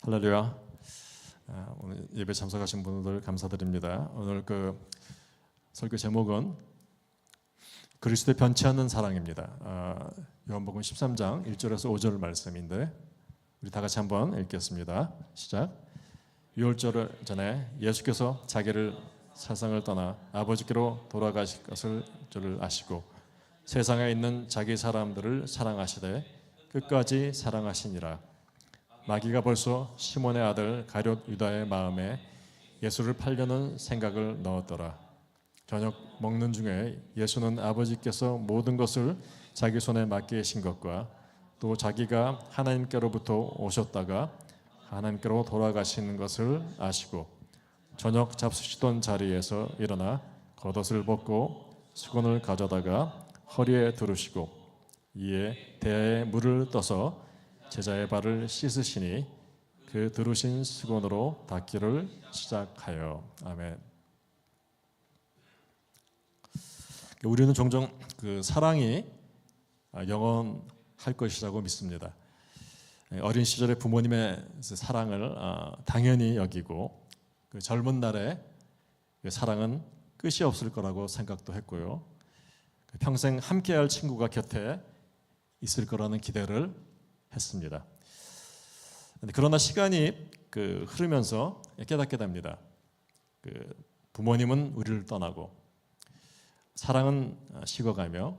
할렐루야. 오늘 예배 참석하신 분들 감사드립니다. 오늘 그 설교 제목은 그리스도의 변치 않는 사랑입니다. 요한복음 13장 1절에서 5절 말씀인데 우리 다 같이 한번 읽겠습니다. 시작. 유월절 전에 예수께서 자기를 세상을 떠나 아버지께로 돌아가실 것을 줄을 아시고 세상에 있는 자기 사람들을 사랑하시되 끝까지 사랑하시니라. 마귀가 벌써 시몬의 아들 가룟 유다의 마음에 예수를 팔려는 생각을 넣었더라. 저녁 먹는 중에 예수는 아버지께서 모든 것을 자기 손에 맡기신 것과 또 자기가 하나님께로부터 오셨다가 하나님께로 돌아가시는 것을 아시고 저녁 잡수시던 자리에서 일어나 겉옷을 벗고 수건을 가져다가 허리에 두르시고 이에 대야에 물을 떠서 제자의 발을 씻으시니 그 두르신 수건으로 닦기를 시작하여. 아멘. 우리는 종종 그 사랑이 영원할 것이라고 믿습니다. 어린 시절에 부모님의 사랑을 당연히 여기고 그 젊은 날에 그 사랑은 끝이 없을 거라고 생각도 했고요. 평생 함께할 친구가 곁에 있을 거라는 기대를 했습니다. 그러나 시간이 흐르면서 깨닫게 됩니다. 부모님은 우리를 떠나고 사랑은 식어가며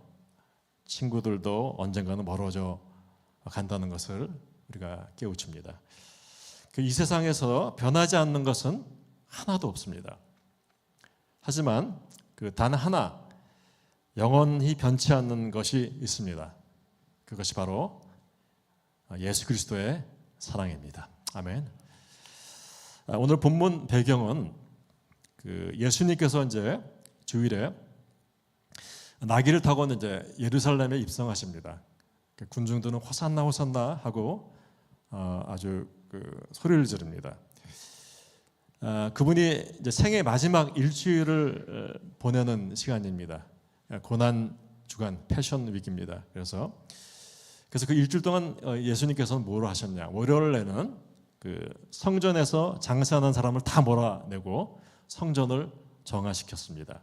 친구들도 언젠가는 멀어져 간다는 것을 우리가 깨우칩니다. 이 세상에서 변하지 않는 것은 하나도 없습니다. 하지만 단 하나 영원히 변치 않는 것이 있습니다. 그것이 바로 예수 그리스도의 사랑입니다. 아멘. 오늘 본문 배경은 예수님께서 이제 주일에 나귀를 타고 이제 예루살렘에 입성하십니다. 군중들은 호산나 호산나 하고 아주 소리를 지릅니다. 그분이 이제 생애 마지막 일주일을 보내는 시간입니다. 고난 주간 패션 위기입니다. 그래서 그 일주일 동안 예수님께서는 뭘 하셨냐? 월요일에는 성전에서 장사하는 사람을 다 몰아내고 성전을 정화시켰습니다.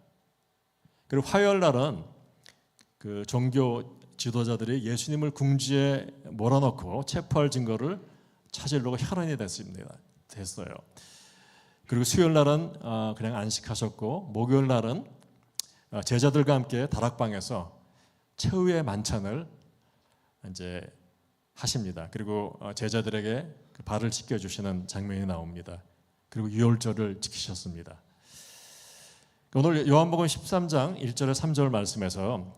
그리고 화요일 날은 종교 지도자들이 예수님을 궁지에 몰아넣고 체포할 증거를 찾으려고 혈안이 됐어요. 그리고 수요일 날은 그냥 안식하셨고 목요일 날은 제자들과 함께 다락방에서 최후의 만찬을 이제 하십니다. 그리고 제자들에게 발을 씻겨주시는 장면이 나옵니다. 그리고 유월절을 지키셨습니다. 오늘 요한복음 13장 1절에 3절 말씀에서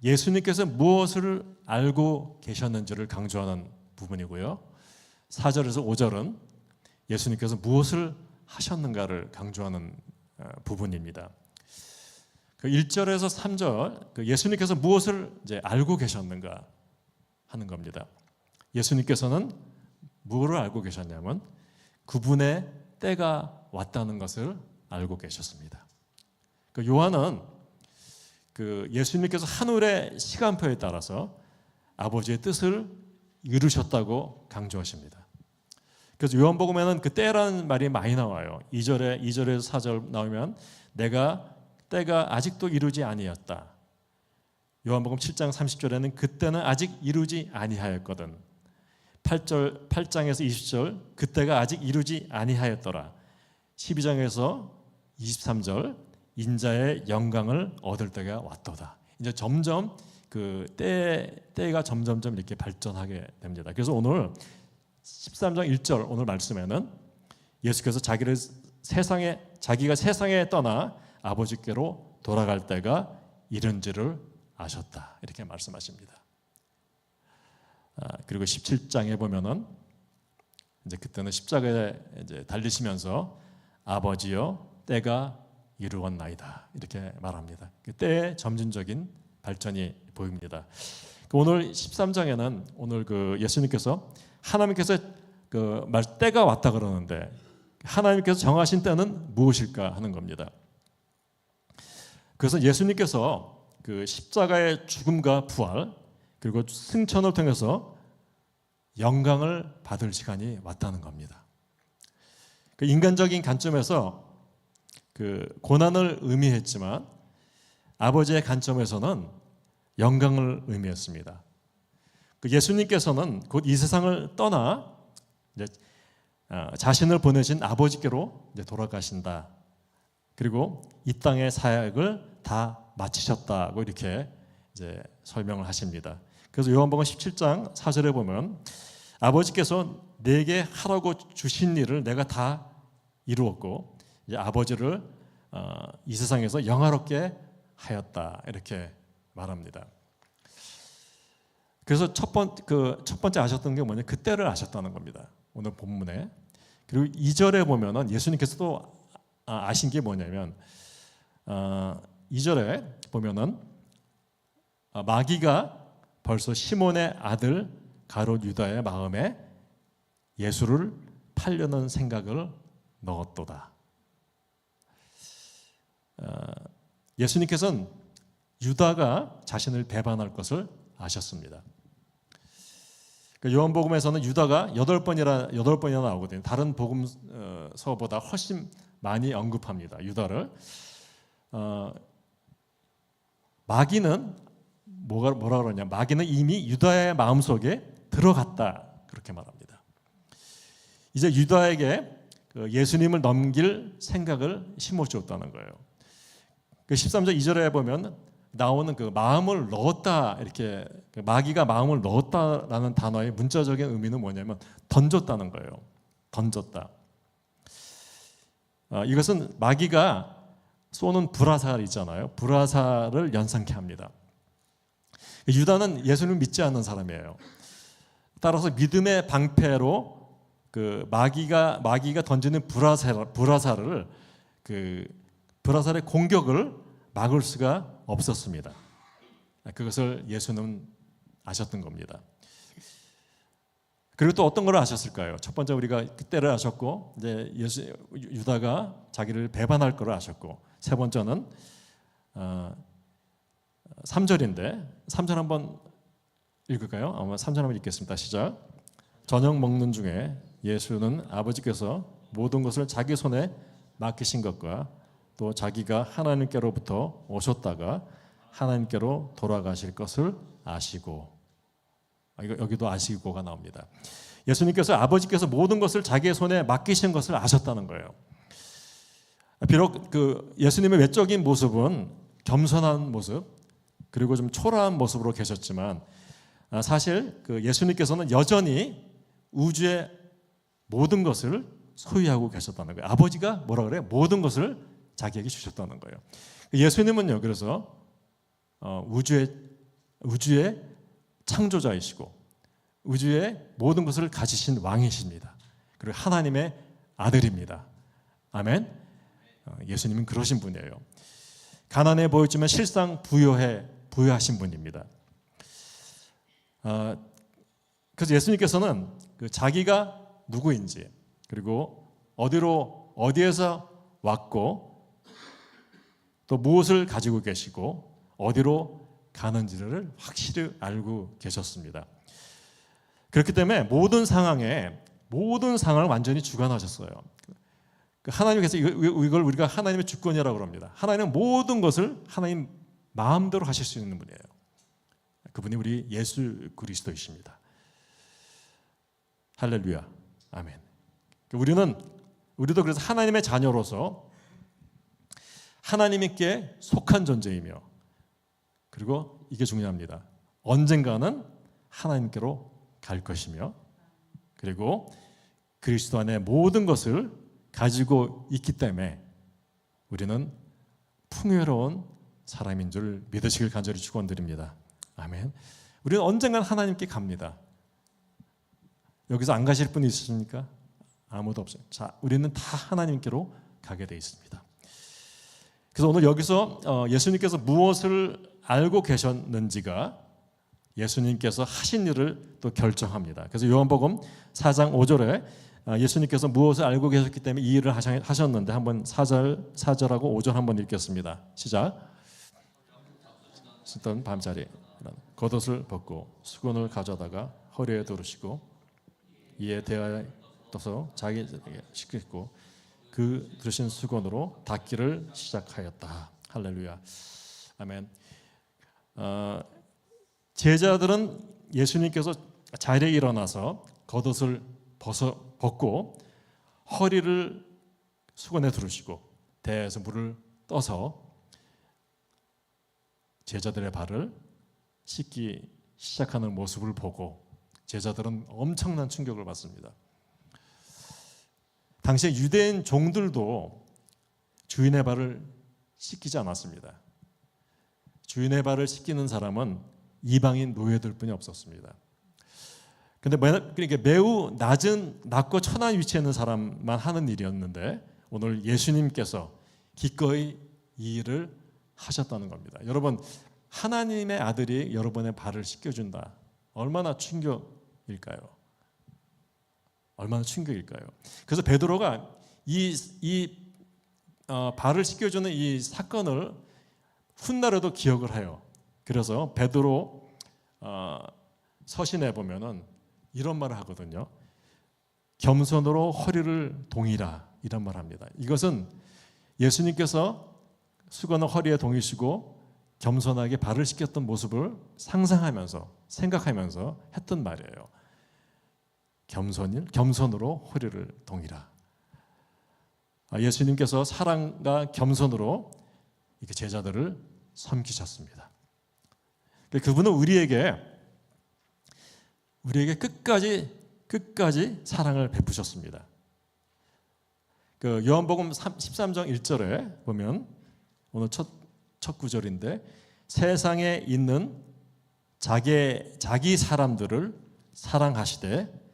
예수님께서 무엇을 알고 계셨는지를 강조하는 부분이고요. 4절에서 5절은 예수님께서 무엇을 하셨는가를 강조하는 부분입니다. 1절에서 3절 예수님께서 무엇을 이제 알고 계셨는가 하는 겁니다. 예수님께서는 무엇을 알고 계셨냐면 그분의 때가 왔다는 것을 알고 계셨습니다. 요한은 예수님께서 하늘의 시간표에 따라서 아버지의 뜻을 이루셨다고 강조하십니다. 그래서 요한복음에는 때라는 말이 많이 나와요. 2절에서 4절 나오면 내가 때가 아직도 이루지 아니었다. 요한복음 7장 30절에는 그때는 아직 이루지 아니하였거든. 8장에서 20절 그때가 아직 이루지 아니하였더라. 12장에서 23절 인자의 영광을 얻을 때가 왔도다. 이제 점점 때가 점점점 이렇게 발전하게 됩니다. 그래서 오늘 13장 1절 오늘 말씀에는 예수께서 자기가 세상에 떠나 아버지께로 돌아갈 때가 이른지를 아셨다. 이렇게 말씀하십니다. 그리고 17장에 보면은 이제 그때는 십자가에 이제 달리시면서 아버지여 때가 이루었나이다. 이렇게 말합니다. 때의 점진적인 발전이 보입니다. 오늘 13장에는 오늘 예수님께서 하나님께서 때가 왔다 그러는데 하나님께서 정하신 때는 무엇일까 하는 겁니다. 그래서 예수님께서 십자가의 죽음과 부활 그리고 승천을 통해서 영광을 받을 시간이 왔다는 겁니다. 그 인간적인 관점에서 그 고난을 의미했지만 아버지의 관점에서는 영광을 의미했습니다. 그 예수님께서는 곧 이 세상을 떠나 이제 자신을 보내신 아버지께로 이제 돌아가신다. 그리고 이 땅의 사역을 다 마치셨다고 이렇게 이제 설명을 하십니다. 그래서 요한복음 17장 4절에 보면 아버지께서 내게 하라고 주신 일을 내가 다 이루었고 이제 아버지를 이 세상에서 영화롭게 하였다 이렇게 말합니다. 그래서 첫 번째 아셨던 게 뭐냐? 그때를 아셨다는 겁니다. 오늘 본문에. 그리고 2절에 보면은 예수님께서도 아신 게 뭐냐면 2절에 보면은 마귀가 벌써 시몬의 아들 가롯 유다의 마음에 예수를 팔려는 생각을 넣었도다. 예수님께서는 유다가 자신을 배반할 것을 아셨습니다. 요한복음에서는 유다가 8번이나 나오거든요. 다른 복음서보다 훨씬 많이 언급합니다. 유다를. 마귀는 뭐라 그러냐? 마귀는 이미 유다의 마음속에 들어갔다. 그렇게 말합니다. 이제 유다에게 예수님을 넘길 생각을 심어주었다는 거예요. 13절 2절에 보면 나오는 그 마음을 넣었다 이렇게 마귀가 마음을 넣었다라는 단어의 문자적인 의미는 뭐냐면 던졌다는 거예요. 던졌다. 이것은 마귀가 쏘는 불화살 있잖아요. 불화살을 연상케 합니다. 유다는 예수님을 믿지 않는 사람이에요. 따라서 믿음의 방패로 그 마귀가 던지는 불화살을 불화살의 공격을 막을 수가 없었습니다. 그것을 예수는 아셨던 겁니다. 그리고 또 어떤 걸 아셨을까요? 첫 번째 우리가 그때를 아셨고 이제 유다가 자기를 배반할 걸 아셨고 세 번째는 3절인데 3절 한번 읽을까요? 3절 한번 읽겠습니다. 시작. 저녁 먹는 중에 예수는 아버지께서 모든 것을 자기 손에 맡기신 것과 또 자기가 하나님께로부터 오셨다가 하나님께로 돌아가실 것을 아시고 여기도 아시고가 나옵니다. 예수님께서 아버지께서 모든 것을 자기의 손에 맡기신 것을 아셨다는 거예요. 비록 그 예수님의 외적인 모습은 겸손한 모습 그리고 좀 초라한 모습으로 계셨지만 사실 그 예수님께서는 여전히 우주의 모든 것을 소유하고 계셨다는 거예요. 아버지가 뭐라 그래요? 모든 것을 자기에게 주셨다는 거예요. 예수님은요, 그래서 우주의 창조자이시고 우주의 모든 것을 가지신 왕이십니다. 그리고 하나님의 아들입니다. 아멘. 예수님은 그러신 분이에요. 가난해 보였지만 실상 부유하신 분입니다. 그래서 예수님께서는 자기가 누구인지 그리고 어디에서 왔고 또 무엇을 가지고 계시고 어디로 가는지를 확실히 알고 계셨습니다. 그렇기 때문에 모든 상황을 완전히 주관하셨어요. 하나님께서 이걸 우리가 하나님의 주권이라고 합니다. 하나님은 모든 것을 하나님 마음대로 하실 수 있는 분이에요. 그분이 우리 예수 그리스도이십니다. 할렐루야. 아멘. 우리도 그래서 하나님의 자녀로서 하나님께 속한 존재이며 그리고 이게 중요합니다. 언젠가는 하나님께로 갈 것이며 그리고 그리스도 안에 모든 것을 가지고 있기 때문에 우리는 풍요로운 사람인 줄 믿으시길 간절히 축원드립니다. 아멘. 우리는 언젠가는 하나님께 갑니다. 여기서 안 가실 분이 있으십니까? 아무도 없어요. 자, 우리는 다 하나님께로 가게 되어 있습니다. 그래서 오늘 여기서 예수님께서 무엇을 알고 계셨는지가 예수님께서 하신 일을 또 결정합니다. 그래서 요한복음 4장 5절에 예수님께서 무엇을 알고 계셨기 때문에 이 일을 하셨는데 한번 4절하고 5절 한번 읽겠습니다. 시작. 쓰던 밤자리 겉옷을 벗고 수건을 가져다가 허리에 두르시고 이에 대하여서 자기에게 시켰고 그 들으신 수건으로 닦기를 시작하였다. 할렐루야. 아멘. 제자들은 예수님께서 자리에 일어나서 겉옷을 벗고 허리를 수건에 두르시고 대에서 물을 떠서 제자들의 발을 씻기 시작하는 모습을 보고 제자들은 엄청난 충격을 받습니다. 당시에 유대인 종들도 주인의 발을 씻기지 않았습니다. 주인의 발을 씻기는 사람은 이방인 노예들뿐이 없었습니다. 그런데 매우 낮고 천한 위치에 있는 사람만 하는 일이었는데 오늘 예수님께서 기꺼이 이 일을 하셨다는 겁니다. 여러분, 하나님의 아들이 여러분의 발을 씻겨준다. 얼마나 충격일까요? 얼마나 충격일까요? 그래서 베드로가 발을 씻겨주는 이 사건을 훗날에도 기억을 해요. 그래서 베드로 서신에 보면은 이런 말을 하거든요. 겸손으로 허리를 동이라 이런 말을 합니다. 이것은 예수님께서 수건을 허리에 동이시고 겸손하게 발을 씻겼던 모습을 상상하면서 생각하면서 했던 말이에요. 겸손으로 허리를 동이라. 예수님께서 사랑과 겸손으로 이렇게 제자들을 섬기셨습니다. 그분은 우리에게 끝까지 사랑을 베푸셨습니다. 요한복음 13장 1절에 보면 오늘 첫 구절인데 세상에 있는 자기 사람들을 사랑하시되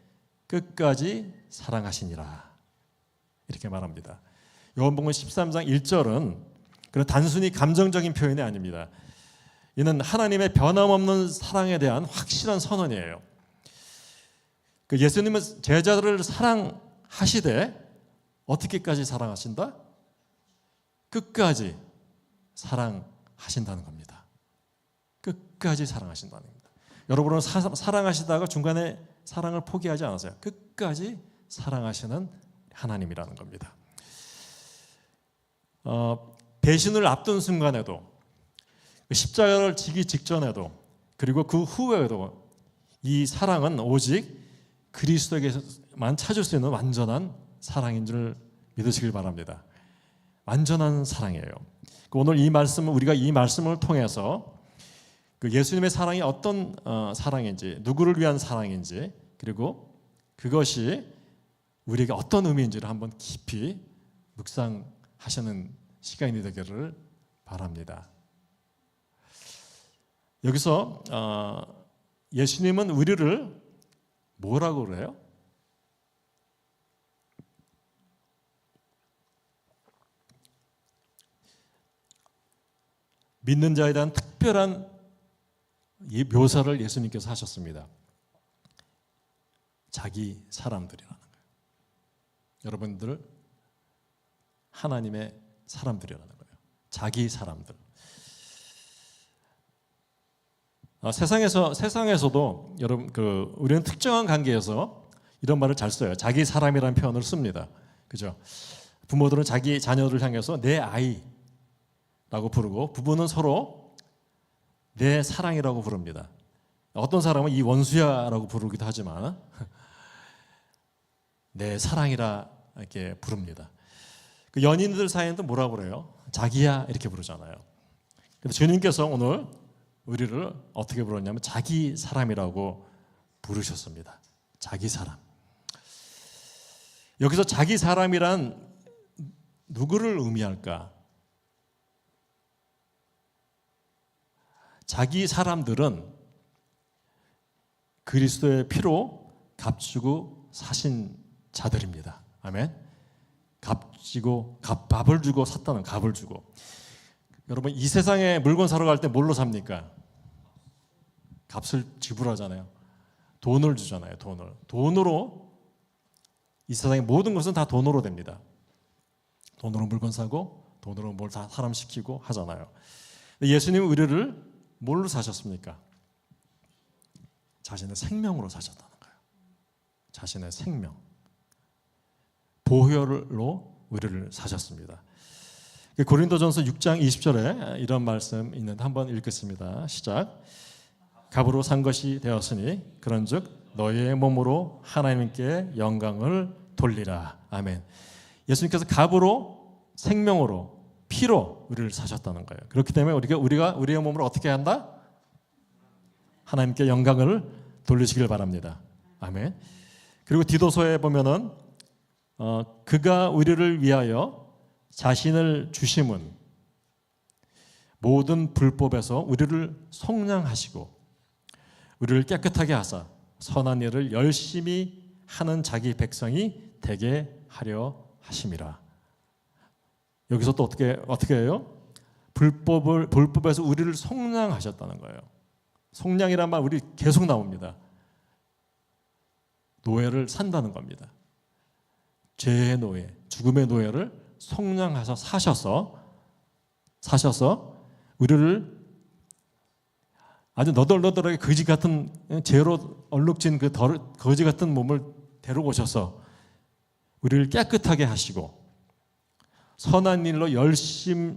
끝까지 사랑하시니라 이렇게 말합니다. 요한복음 13장 1절은 그런 단순히 감정적인 표현이 아닙니다. 이는 하나님의 변함없는 사랑에 대한 확실한 선언이에요. 예수님은 제자들을 사랑하시되 어떻게까지 사랑하신다? 끝까지 사랑하신다는 겁니다. 끝까지 사랑하신다는 겁니다. 여러분은 사랑하시다가 중간에 사랑을 포기하지 않았어요. 끝까지 사랑하시는 하나님이라는 겁니다. 배신을 앞둔 순간에도 십자가를 지기 직전에도 그리고 그 후에도 이 사랑은 오직 그리스도에게만 찾을 수 있는 완전한 사랑인 줄 믿으시길 바랍니다. 완전한 사랑이에요. 오늘 우리가 이 말씀을 통해서 예수님의 사랑이 어떤 사랑인지, 누구를 위한 사랑인지, 그리고 그것이 우리에게 어떤 의미인지를 한번 깊이 묵상하시는 시간이 되기를 바랍니다. 여기서 예수님은 우리를 뭐라고 그래요? 믿는 자에 대한 특별한 이 묘사를 예수님께서 하셨습니다. 자기 사람들이라는 거예요. 여러분들 하나님의 사람들이라는 거예요. 자기 사람들. 세상에서도 여러분 우리는 특정한 관계에서 이런 말을 잘 써요. 자기 사람이라는 표현을 씁니다. 그죠? 부모들은 자기 자녀를 향해서 내 아이라고 부르고 부부는 서로 내 사랑이라고 부릅니다. 어떤 사람은 이 원수야라고 부르기도 하지만 내 사랑이라 이렇게 부릅니다. 연인들 사이에는 뭐라고 그래요? 자기야 이렇게 부르잖아요. 근데 주님께서 오늘 우리를 어떻게 부르냐면 자기 사람이라고 부르셨습니다. 자기 사람. 여기서 자기 사람이란 누구를 의미할까? 자기 사람들은 그리스도의 피로 값주고 사신 자들입니다. 아멘. 밥을 주고 샀다는 값을 주고. 여러분 이 세상에 물건 사러 갈 때 뭘로 삽니까? 값을 지불하잖아요. 돈을 주잖아요. 돈으로 이 세상의 모든 것은 다 돈으로 됩니다. 돈으로 물건 사고 돈으로 뭘 다 사람 시키고 하잖아요. 예수님은 우리를 뭘로 사셨습니까? 자신의 생명으로 사셨다는 거예요. 자신의 생명, 보혈로 우리를 사셨습니다. 고린도전서 6장 20절에 이런 말씀 있는데 한번 읽겠습니다. 시작. 값으로 산 것이 되었으니 그런즉 너희의 몸으로 하나님께 영광을 돌리라. 아멘. 예수님께서 값으로, 생명으로, 피로 우리를 사셨다는 거예요. 그렇기 때문에 우리가 우리의 몸으로 어떻게 한다? 하나님께 영광을 돌리시길 바랍니다. 아멘. 그리고 디도서에 보면은 그가 우리를 위하여 자신을 주심은 모든 불법에서 우리를 속량하시고 우리를 깨끗하게 하사 선한 일을 열심히 하는 자기 백성이 되게 하려 하심이라. 여기서 또 어떻게 해요? 불법에서 우리를 속량하셨다는 거예요. 속량이란 말 우리 계속 나옵니다. 노예를 산다는 겁니다. 죄의 노예, 죽음의 노예를 속량하셔 사셔서 우리를 아주 너덜너덜하게 거지 같은 죄로 얼룩진 그 거지 같은 몸을 데리고 오셔서 우리를 깨끗하게 하시고 선한 일로 열심히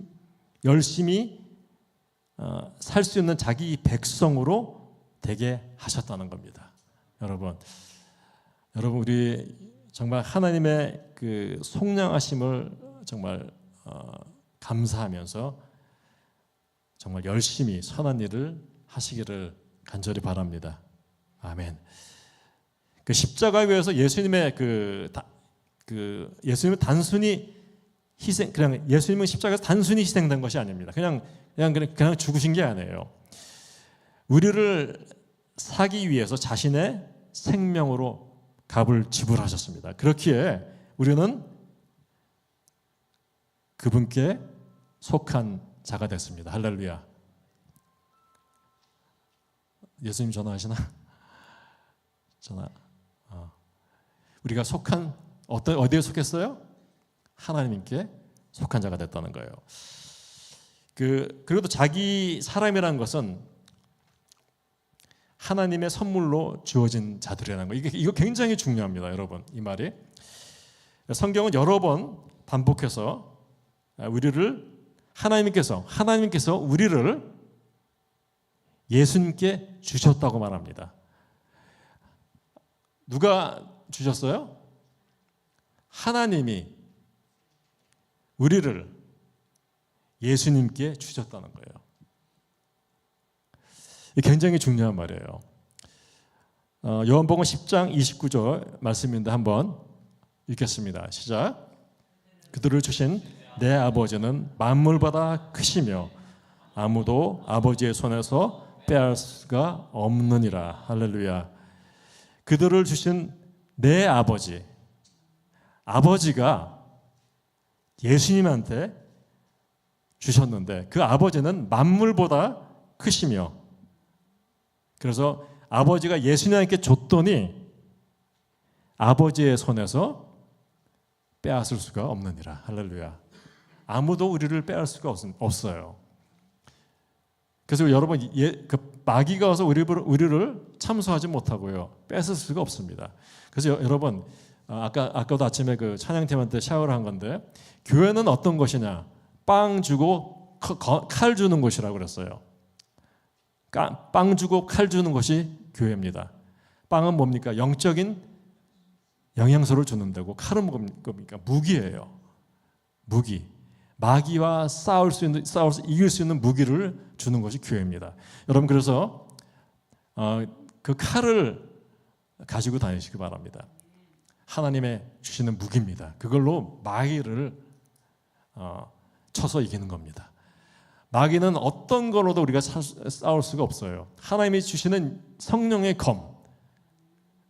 살 수 있는 자기 백성으로 되게 하셨다는 겁니다. 여러분 우리 정말 하나님의 그 속량하심을 정말 감사하면서 정말 열심히 선한 일을 하시기를 간절히 바랍니다. 아멘. 그 십자가에 의해서 예수님의 예수님은 단순히 그냥 예수님은 십자가에서 단순히 희생된 것이 아닙니다. 그냥 죽으신 게 아니에요. 우리를 사기 위해서 자신의 생명으로 값을 지불하셨습니다. 그렇기에 우리는 그분께 속한 자가 됐습니다. 할렐루야. 예수님 전화하시나? 전화. 우리가 속한 어디에 속했어요? 하나님께 속한 자가 됐다는 거예요. 그리고 또 자기 사람이라는 것은 하나님의 선물로 주어진 자들이라는 거. 이거 굉장히 중요합니다, 여러분. 이 말이. 성경은 여러 번 반복해서 하나님께서 우리를 예수님께 주셨다고 말합니다. 누가 주셨어요? 하나님이 우리를 예수님께 주셨다는 거예요. 이게 굉장히 중요한 말이에요. 요한복음 10장 29절 말씀인데 한번 읽겠습니다. 시작. 그들을 주신 내 아버지는 만물보다 크시며 아무도 아버지의 손에서 빼앗을 수가 없느니라. 할렐루야. 그들을 주신 내 아버지가 예수님한테 주셨는데 그 아버지는 만물보다 크시며, 그래서 아버지가 예수님께 줬더니 아버지의 손에서 빼앗을 수가 없느니라. 할렐루야. 아무도 우리를 빼앗을 수가 없어요. 그래서 여러분, 그 마귀가 와서 우리를 참수하지 못하고요, 뺏을 수가 없습니다. 그래서 여러분, 아까도 아침에 그 찬양팀 때 샤워를 한 건데, 교회는 어떤 것이냐? 빵 주고 칼 주는 곳이라고 그랬어요. 빵 주고 칼 주는 것이 교회입니다. 빵은 뭡니까? 영적인 영양소를 주는 데고, 칼은 뭡니까? 무기예요. 무기. 마귀와 싸워서 이길 수 있는 무기를 주는 것이 교회입니다. 여러분, 그래서 그 칼을 가지고 다니시기 바랍니다. 하나님의 주시는 무기입니다. 그걸로 마귀를 쳐서 이기는 겁니다. 마귀는 어떤 걸로도 우리가 싸울 수가 없어요. 하나님이 주시는 성령의 검,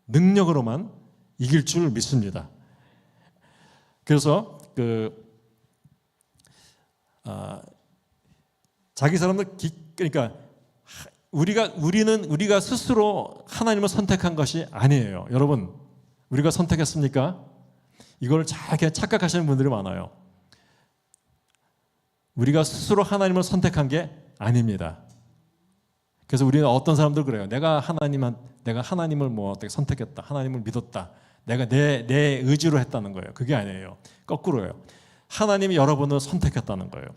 능력으로만 이길 줄 믿습니다. 그래서 자기 사람들, 그러니까 우리가 스스로 하나님을 선택한 것이 아니에요. 여러분, 우리가 선택했습니까? 이걸 잘 착각하시는 분들이 많아요. 우리가 스스로 하나님을 선택한 게 아닙니다. 그래서 우리는 어떤 사람들 그래요. 내가 하나님을 뭐 어떻게 선택했다, 하나님을 믿었다, 내가 내 의지로 했다는 거예요. 그게 아니에요. 거꾸로예요. 하나님이 여러분을 선택했다는 거예요.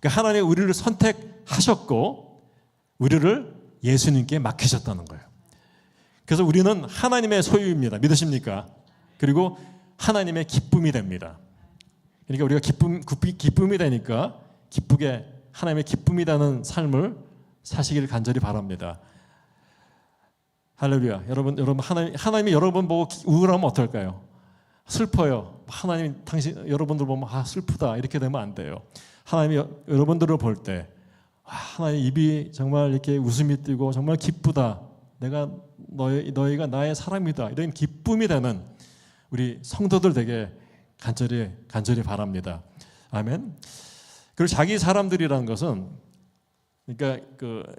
그러니까 하나님이 우리를 선택하셨고 우리를 예수님께 맡기셨다는 거예요. 그래서 우리는 하나님의 소유입니다. 믿으십니까? 그리고 하나님의 기쁨이 됩니다. 그러니까 우리가 기쁨이 되니까 기쁘게 하나님의 기쁨이 되는 삶을 사시기를 간절히 바랍니다. 할렐루야. 여러분 하나님이 여러분 보고 우울하면 어떨까요? 슬퍼요. 여러분들 보면 슬프다 이렇게 되면 안 돼요. 하나님이 여러분들을 볼 때 하나님 입이 정말 이렇게 웃음이 띄고 정말 기쁘다. 너희가 나의 사람이다. 이런 기쁨이 되는 우리 성도들 되게 간절히 바랍니다. 아멘. 그리고 자기 사람들이라는 것은 그러니까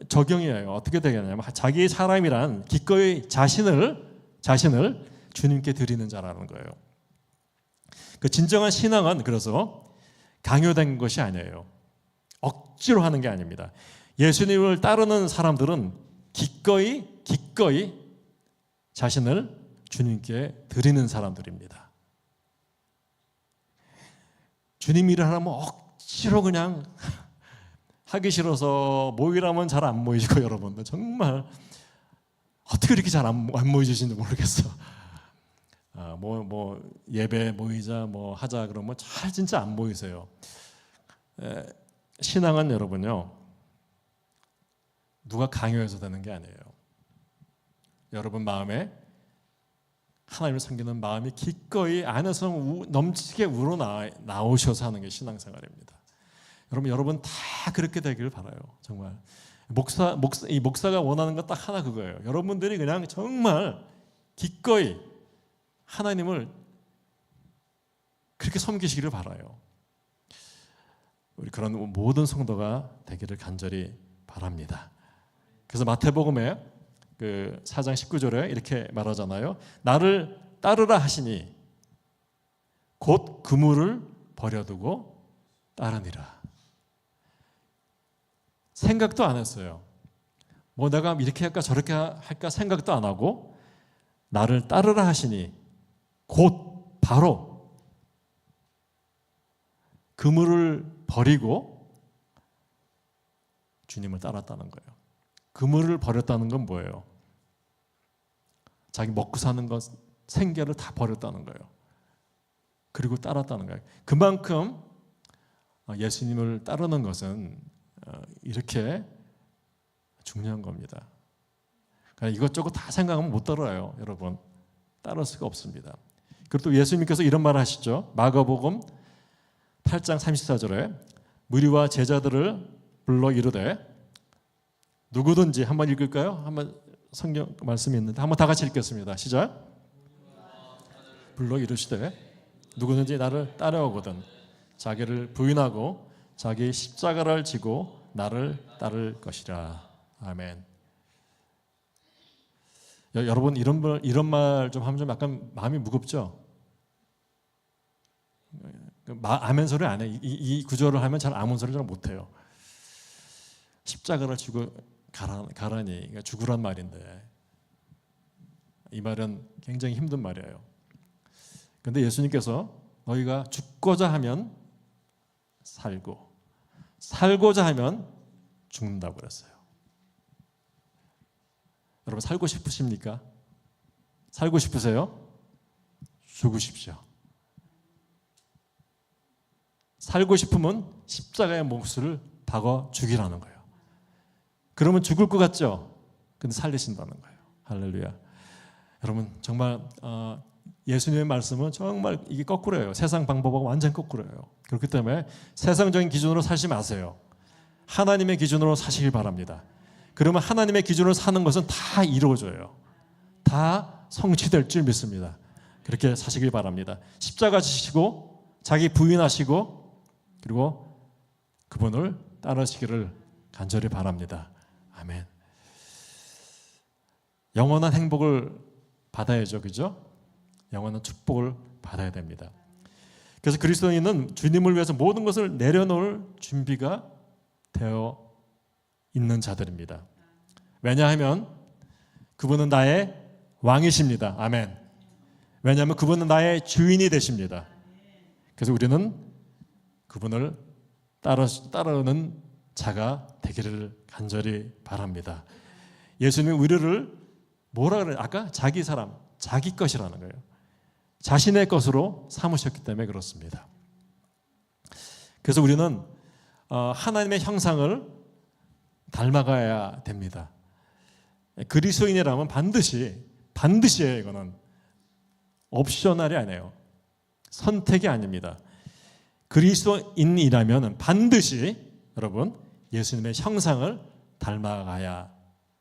적용이에요. 어떻게 되겠냐면 자기 사람이란 기꺼이 자신을 주님께 드리는 자라는 거예요. 그 진정한 신앙은 그래서 강요된 것이 아니에요. 억지로 하는 게 아닙니다. 예수님을 따르는 사람들은 기꺼이 자신을 주님께 드리는 사람들입니다. 주님 일을 하려면 억지로 그냥 하기 싫어서 모이라면 잘 안 모이시고 여러분들 정말 어떻게 이렇게 잘 안 모이시는지 모르겠어. 예배 모이자 하자 그러면 잘 진짜 안 모이세요. 신앙은 여러분요 누가 강요해서 되는 게 아니에요. 여러분 마음에 하나님을 섬기는 마음이 기꺼이 안에서 넘치게 우러나오셔서 하는 게 신앙생활입니다. 여러분 다 그렇게 되기를 바라요. 정말 이 목사가 원하는 건 딱 하나 그거예요. 여러분들이 그냥 정말 기꺼이 하나님을 그렇게 섬기시기를 바라요. 우리 그런 모든 성도가 되기를 간절히 바랍니다. 그래서 마태복음에 4장 19절에 이렇게 말하잖아요. 나를 따르라 하시니 곧 그물을 버려두고 따르니라. 생각도 안 했어요. 내가 이렇게 할까 저렇게 할까 생각도 안 하고 나를 따르라 하시니 곧 바로 그물을 버리고 주님을 따랐다는 거예요. 그물을 버렸다는 건 뭐예요? 자기 먹고 사는 것, 생계를 다 버렸다는 거예요. 그리고 따랐다는 거예요. 그만큼 예수님을 따르는 것은 이렇게 중요한 겁니다. 그러니까 이것저것 다 생각하면 못 따라요. 여러분 따를 수가 없습니다. 그리고 또 예수님께서 이런 말 하시죠. 마가복음 8장 34절에 무리와 제자들을 불러 이르되 누구든지 한번 읽을까요? 한번 성경 말씀이 있는데 한번 다 같이 읽겠습니다. 시작. 불러 이르시되 누구든지 나를 따라오거든 자기를 부인하고 자기 십자가를 지고 나를 따를 것이라. 아멘. 여러분 이런 말 좀 하면 좀 약간 마음이 무겁죠? 아멘 소리 안 해. 이 구절을 하면 잘 아멘 소리를 잘 못해요. 십자가를 지고 가라니 그러니까 죽으란 말인데 이 말은 굉장히 힘든 말이에요. 그런데 예수님께서 너희가 죽고자 하면 살고 살고자 하면 죽는다고 그랬어요. 여러분 살고 싶으십니까? 살고 싶으세요? 죽으십시오. 살고 싶으면 십자가의 몫을 박아 죽이라는 거예요. 그러면 죽을 것 같죠? 근데 살리신다는 거예요. 할렐루야. 여러분 정말 예수님의 말씀은 정말 이게 거꾸로예요. 세상 방법하고 완전 거꾸로예요. 그렇기 때문에 세상적인 기준으로 살지 마세요. 하나님의 기준으로 사시길 바랍니다. 그러면 하나님의 기준으로 사는 것은 다 이루어져요. 다 성취될 줄 믿습니다. 그렇게 사시길 바랍니다. 십자가 지시고 자기 부인하시고 그리고 그분을 따르시기를 간절히 바랍니다. 아멘. 영원한 행복을 받아야죠. 그죠? 영원한 축복을 받아야 됩니다. 그래서 그리스도인은 주님을 위해서 모든 것을 내려놓을 준비가 되어 있는 자들입니다. 왜냐하면 그분은 나의 왕이십니다. 아멘. 왜냐하면 그분은 나의 주인이 되십니다. 그래서 우리는 그분을 따르는 자가 되기를 간절히 바랍니다. 예수님이 우리를 뭐라 그래요? 아까 자기 사람, 자기 것이라는 거예요. 자신의 것으로 삼으셨기 때문에 그렇습니다. 그래서 우리는 하나님의 형상을 닮아가야 됩니다. 그리스도인이라면 반드시예요. 이거는 옵셔널이 아니에요. 선택이 아닙니다. 그리스도인이라면 반드시 여러분 예수님의 형상을 닮아가야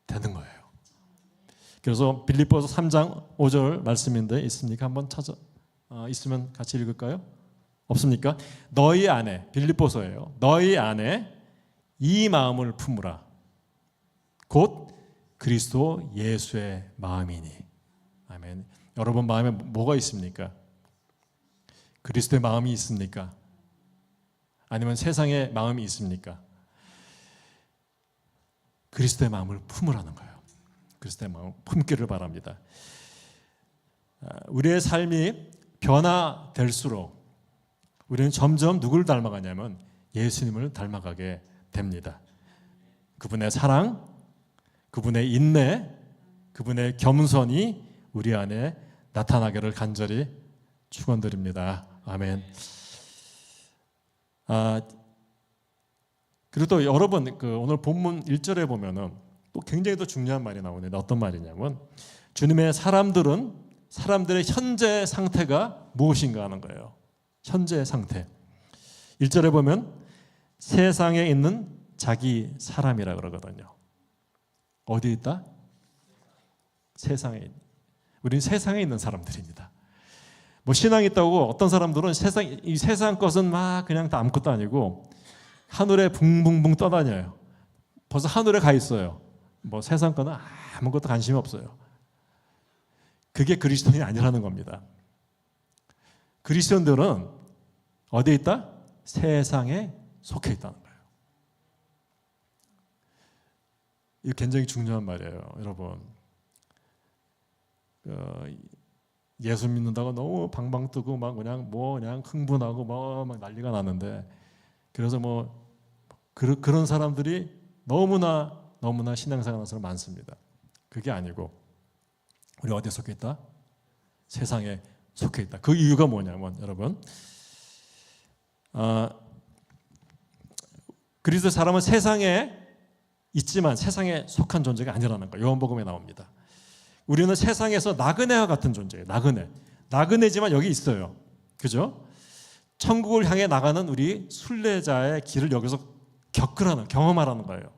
되는 거예요. 그래서 빌립보서 3장 5절 말씀인데 있습니까? 한번 있으면 같이 읽을까요? 없습니까? 너희 안에, 빌립보서예요. 너희 안에 이 마음을 품으라. 곧 그리스도 예수의 마음이니. 아멘. 여러분 마음에 뭐가 있습니까? 그리스도의 마음이 있습니까? 아니면 세상의 마음이 있습니까? 그리스도의 마음을 품으라는 거예요. 그리스도의 마음을 품기를 바랍니다. 우리의 삶이 변화될수록 우리는 점점 누구를 닮아가냐면 예수님을 닮아가게 됩니다. 그분의 사랑, 그분의 인내, 그분의 겸손이 우리 안에 나타나기를 간절히 축원드립니다. 아멘. 그리고 또 여러분 오늘 본문 1절에 보면은 또 굉장히 또 중요한 말이 나오는데 어떤 말이냐면 주님의 사람들의 현재 상태가 무엇인가 하는 거예요. 현재 상태. 1절에 보면 세상에 있는 자기 사람이라 그러거든요. 어디에 있다? 세상에. 우리는 세상에 있는 사람들입니다. 뭐 신앙이 있다고 어떤 사람들은 이 세상 것은 막 그냥 다 아무것도 아니고 하늘에 붕붕붕 떠다녀요. 벌써 하늘에 가 있어요. 뭐 세상 거는 아무것도 관심이 없어요. 그게 그리스도인이 아니라는 겁니다. 그리스도인들은 어디에 있다? 세상에 속해 있다는 거예요. 이거 굉장히 중요한 말이에요, 여러분. 예수 믿는다고 너무 방방 뜨고 막 그냥 흥분하고 막 난리가 나는데 그래서 그런 사람들이 너무나 신앙생활하는 사람 많습니다. 그게 아니고 우리 어디에 속해 있다? 세상에 속해 있다. 그 이유가 뭐냐면 여러분 그리스도 사람은 세상에 있지만 세상에 속한 존재가 아니라는 거예요. 요한복음에 나옵니다. 우리는 세상에서 나그네와 같은 존재예요. 나그네지만 여기 있어요. 그죠? 천국을 향해 나가는 우리 순례자의 길을 여기서 경험하라는 거예요.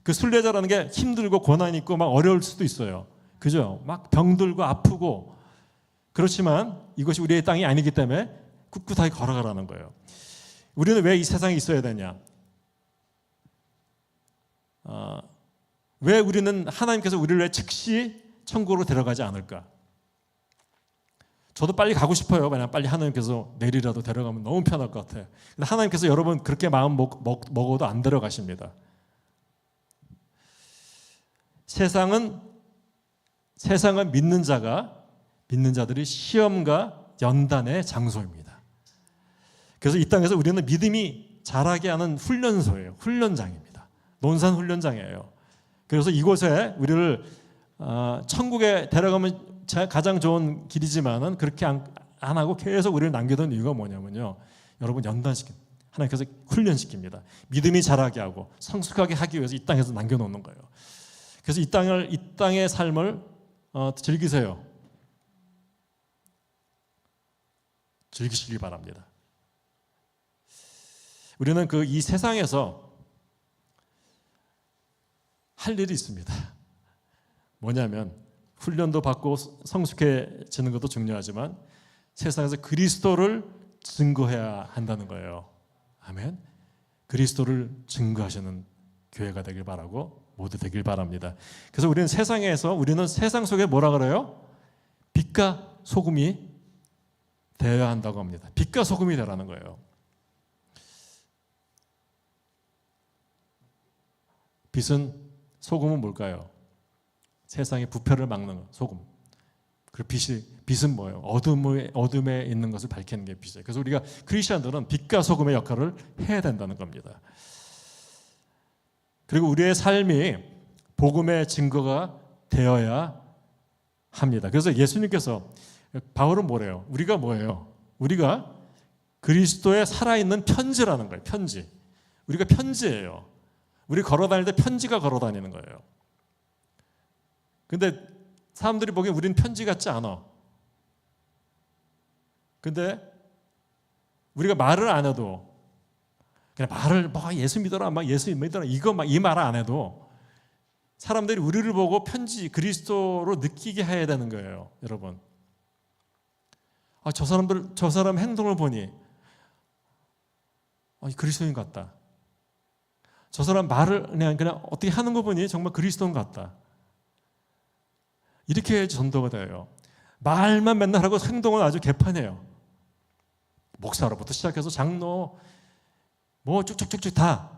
그 순례자라는 게 힘들고 고난이 있고 막 어려울 수도 있어요. 그죠? 막 병들고 아프고 그렇지만 이것이 우리의 땅이 아니기 때문에 꿋꿋하게 걸어가라는 거예요. 우리는 왜 이 세상에 있어야 되냐? 왜 우리는 하나님께서 우리를 왜 즉시 천국으로 데려가지 않을까? 저도 빨리 가고 싶어요. 만약 빨리 하나님께서 내일이라도 데려가면 너무 편할 것 같아요. 근데 하나님께서 여러분 그렇게 마음 먹어도 안 데려가십니다. 세상은 믿는 자들이 시험과 연단의 장소입니다. 그래서 이 땅에서 우리는 믿음이 자라게 하는 훈련소예요. 훈련장입니다. 논산 훈련장이에요. 그래서 이곳에 우리를 천국에 데려가면 가장 좋은 길이지만은 그렇게 안 하고 계속 우리를 남겨둔 이유가 뭐냐면요. 여러분 하나님께서 훈련시킵니다. 믿음이 자라게 하고 성숙하게 하기 위해서 이 땅에서 남겨놓는 거예요. 그래서 이 땅의 삶을 즐기세요. 즐기시기 바랍니다. 우리는 이 세상에서 할 일이 있습니다. 뭐냐면 훈련도 받고 성숙해지는 것도 중요하지만 세상에서 그리스도를 증거해야 한다는 거예요. 아멘. 그리스도를 증거하시는 교회가 되길 바라고 모두 되길 바랍니다. 그래서 우리는 세상 속에 뭐라 그래요? 빛과 소금이 되어야 한다고 합니다. 빛과 소금이 되라는 거예요. 빛은 소금은 뭘까요? 세상의 부패를 막는 거, 소금. 그리고 빛은 뭐예요? 어둠에 있는 것을 밝히는 게 빛이에요. 그래서 우리가 크리스천들은 빛과 소금의 역할을 해야 된다는 겁니다. 그리고 우리의 삶이 복음의 증거가 되어야 합니다. 그래서 예수님께서, 바울은 뭐래요? 우리가 뭐예요? 우리가 그리스도의 살아있는 편지라는 거예요. 편지. 우리가 편지예요. 우리 걸어다닐 때 편지가 걸어다니는 거예요. 근데 사람들이 보기엔 우리는 편지 같지 않아. 근데 우리가 말을 안 해도, 그냥 말을 막 예수 믿어라, 막 예수 믿어라, 이 말 안 해도 사람들이 우리를 보고 편지, 그리스도로 느끼게 해야 되는 거예요, 여러분. 저 사람 행동을 보니 그리스도인 같다. 저 사람 말을 그냥 어떻게 하는 거 보니 정말 그리스도인 같다. 이렇게 해야지 전도가 돼요. 말만 맨날 하고 행동은 아주 개판이에요. 목사로부터 시작해서 장로, 뭐 쭉쭉쭉쭉 다.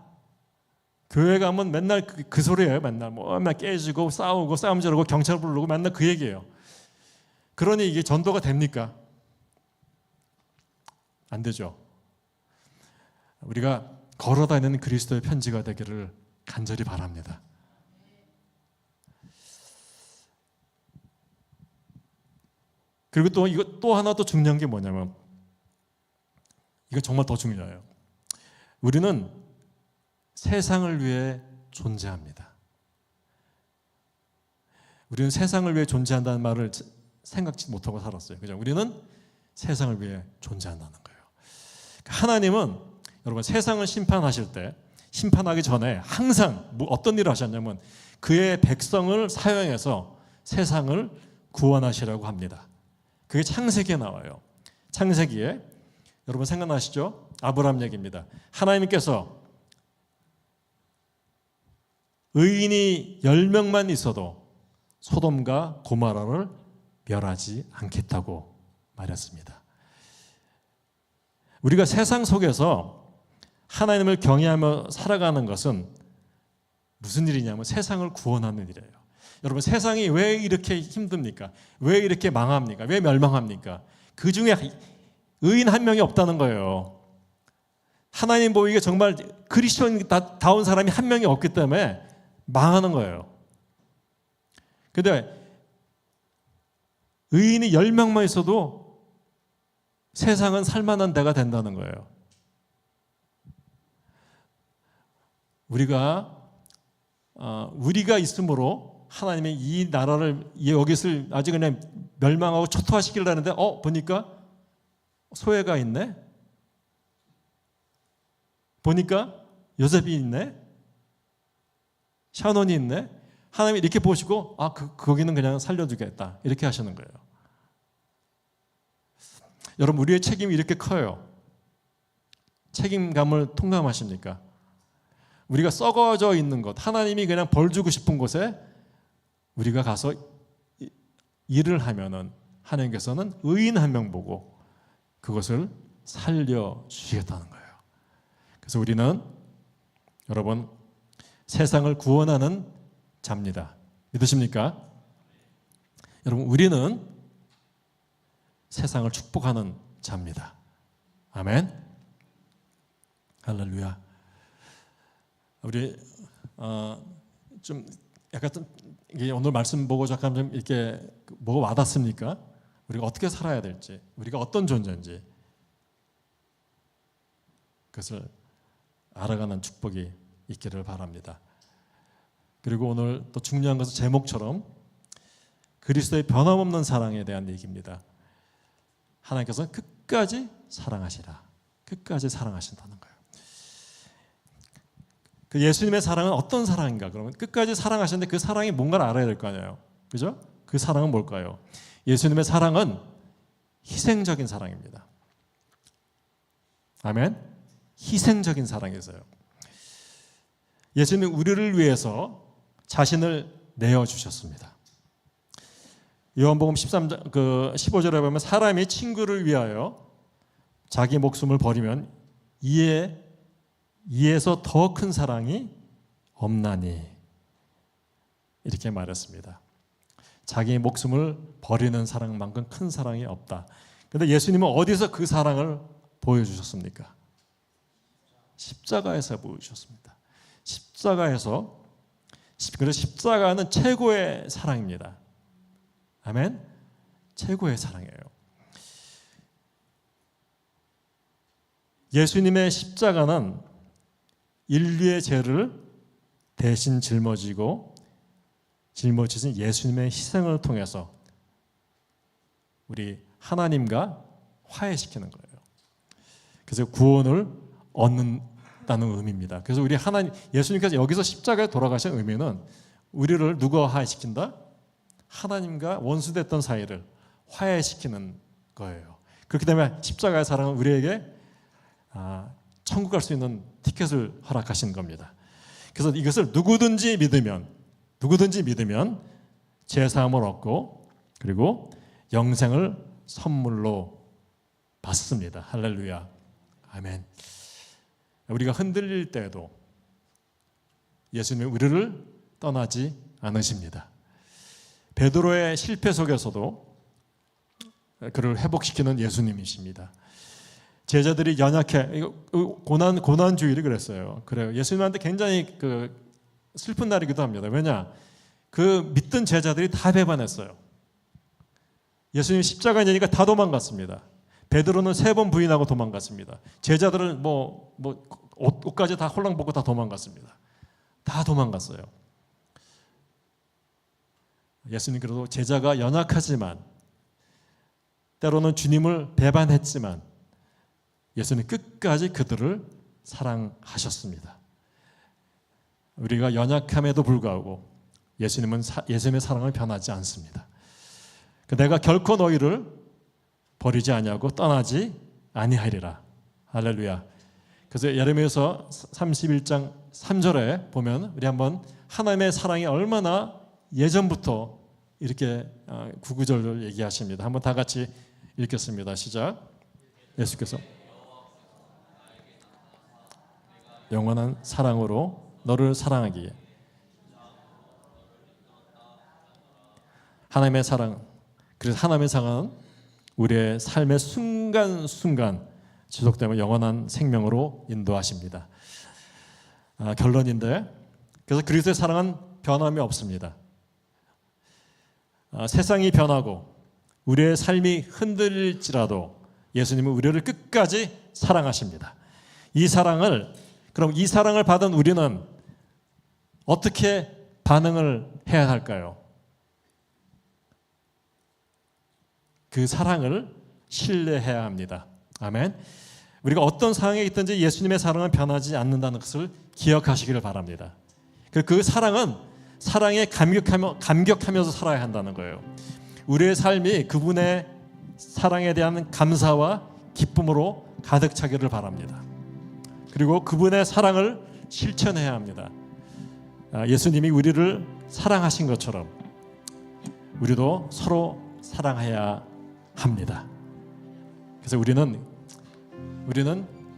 교회 가면 맨날 그 소리예요. 맨날 깨지고 싸우고 싸움 지르고 경찰 부르고 맨날 그 얘기예요. 그러니 이게 전도가 됩니까? 안 되죠. 우리가 걸어다니는 그리스도의 편지가 되기를 간절히 바랍니다. 그리고 또 하나 더 중요한 게 뭐냐면, 이거 정말 더 중요해요. 우리는 세상을 위해 존재합니다. 우리는 세상을 위해 존재한다는 말을 생각지 못하고 살았어요. 그죠? 우리는 세상을 위해 존재한다는 거예요. 하나님은 여러분 세상을 심판하실 때, 심판하기 전에 항상 어떤 일을 하셨냐면 그의 백성을 사용해서 세상을 구원하시려고 합니다. 그게 창세기에 나와요. 창세기에 여러분 생각나시죠? 아브라함 얘기입니다. 하나님께서 의인이 10명만 있어도 소돔과 고모라를 멸하지 않겠다고 말했습니다. 우리가 세상 속에서 하나님을 경외하며 살아가는 것은 무슨 일이냐면 세상을 구원하는 일이에요. 여러분 세상이 왜 이렇게 힘듭니까? 왜 이렇게 망합니까? 왜 멸망합니까? 그 중에 의인 한 명이 없다는 거예요. 하나님 보기에 정말 그리스도인다운 사람이 한 명이 없기 때문에 망하는 거예요. 그런데 의인이 10명만 있어도 세상은 살만한 데가 된다는 거예요. 우리가 있으므로 하나님이 이 나라를, 여기를 아주 그냥 멸망하고 초토화시키려는데 보니까 소외가 있네? 보니까 요셉이 있네? 샤논이 있네? 하나님이 이렇게 보시고 거기는 그냥 살려주겠다 이렇게 하시는 거예요. 여러분 우리의 책임이 이렇게 커요. 책임감을 통감하십니까? 우리가 썩어져 있는 것, 하나님이 그냥 벌 주고 싶은 곳에 우리가 가서 일을 하면은 하나님께서는 의인 한 명 보고 그것을 살려주시겠다는 거예요. 그래서 우리는 여러분 세상을 구원하는 자입니다. 믿으십니까? 여러분 우리는 세상을 축복하는 자입니다. 아멘. 할렐루야. 우리 좀 약간 이게 오늘 말씀 보고 잠깐 좀 이렇게 뭐가 와닿습니까? 우리가 어떻게 살아야 될지, 우리가 어떤 존재인지 그것을 알아가는 축복이 있기를 바랍니다. 그리고 오늘 또 중요한 것은 제목처럼 그리스도의 변함없는 사랑에 대한 얘기입니다. 하나님께서는 끝까지 사랑하시라. 끝까지 사랑하신다는 거예요. 그 예수님의 사랑은 어떤 사랑인가? 그러면 끝까지 사랑하시는데 그 사랑이 뭔가를 알아야 될 거 아니에요. 그죠? 그 사랑은 뭘까요? 예수님의 사랑은 희생적인 사랑입니다. 아멘? 희생적인 사랑이세요. 예수님은 우리를 위해서 자신을 내어주셨습니다. 요한복음 13장 15절에 보면 사람이 친구를 위하여 자기 목숨을 버리면 이에서 더 큰 사랑이 없나니. 이렇게 말했습니다. 자기 목숨을 버리는 사랑만큼 큰 사랑이 없다. 그런데 예수님은 어디서 그 사랑을 보여주셨습니까? 십자가에서 보여주셨습니다. 십자가에서. 그래서 십자가는 최고의 사랑입니다. 아멘. 최고의 사랑이에요. 예수님의 십자가는 인류의 죄를 대신 짊어지신 예수님의 희생을 통해서 우리 하나님과 화해시키는 거예요. 그래서 구원을 얻는다는 의미입니다. 그래서 우리 예수님께서 여기서 십자가에 돌아가신 의미는 우리를 누가 화해시킨다? 하나님과 원수됐던 사이를 화해시키는 거예요. 그렇기 때문에 십자가의 사랑은 우리에게 천국 갈 수 있는 티켓을 허락하신 겁니다. 그래서 이것을 누구든지 믿으면 죄사함을 얻고 그리고 영생을 선물로 받습니다. 할렐루야. 아멘. 우리가 흔들릴 때에도 예수님은 우리를 떠나지 않으십니다. 베드로의 실패 속에서도 그를 회복시키는 예수님이십니다. 제자들이 연약해, 고난주일이 그랬어요. 그래요. 예수님한테 굉장히 슬픈 날이기도 합니다. 왜냐? 그 믿던 제자들이 다 배반했어요. 예수님 십자가에 지니까 다 도망갔습니다. 베드로는 3번 부인하고 도망갔습니다. 제자들은 옷까지 다 홀랑 벗고 다 도망갔습니다. 다 도망갔어요. 예수님 그래도 제자가 연약하지만 때로는 주님을 배반했지만 예수님 끝까지 그들을 사랑하셨습니다. 우리가 연약함에도 불구하고 예수님의 사랑은 변하지 않습니다. 내가 결코 너희를 버리지 아니하고 떠나지 아니하리라. 할렐루야. 그래서 예레미야서 31장 3절에 보면 우리 한번 하나님의 사랑이 얼마나 예전부터 이렇게 구구절절 얘기하십니다. 한번 다 같이 읽겠습니다. 시작. 예수께서 영원한 사랑으로 너를 사랑하기에 하나님의 사랑. 그래서 하나님의 사랑은 우리의 삶의 순간순간 지속되면 영원한 생명으로 인도하십니다. 결론인데 그래서 그리스도의 사랑은 변함이 없습니다. 세상이 변하고 우리의 삶이 흔들릴지라도 예수님은 우리를 끝까지 사랑하십니다. 이 사랑을 받은 우리는 어떻게 반응을 해야 할까요? 그 사랑을 신뢰해야 합니다. 아멘. 우리가 어떤 상황에 있든지 예수님의 사랑은 변하지 않는다는 것을 기억하시기를 바랍니다. 그 사랑은 사랑에 감격하면서 살아야 한다는 거예요. 우리의 삶이 그분의 사랑에 대한 감사와 기쁨으로 가득 차기를 바랍니다. 그리고 그분의 사랑을 실천해야 합니다. 예수님이 우리를 사랑하신 것처럼 우리도 서로 사랑해야 합니다. 그래서 우리는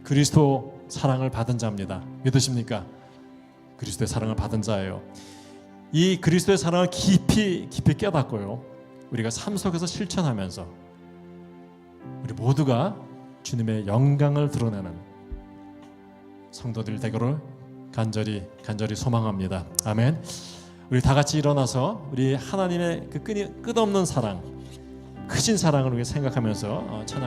그리스도 사랑을 받은 자입니다. 믿으십니까? 그리스도의 사랑을 받은 자예요. 이 그리스도의 사랑을 깊이 깨닫고요. 우리가 삶 속에서 실천하면서 우리 모두가 주님의 영광을 드러내는 성도들 되기를 간절히 소망합니다. 아멘. 우리 다 같이 일어나서 우리 하나님의 그 끝없는 사랑, 크신 사랑을 우리 생각하면서 찬양.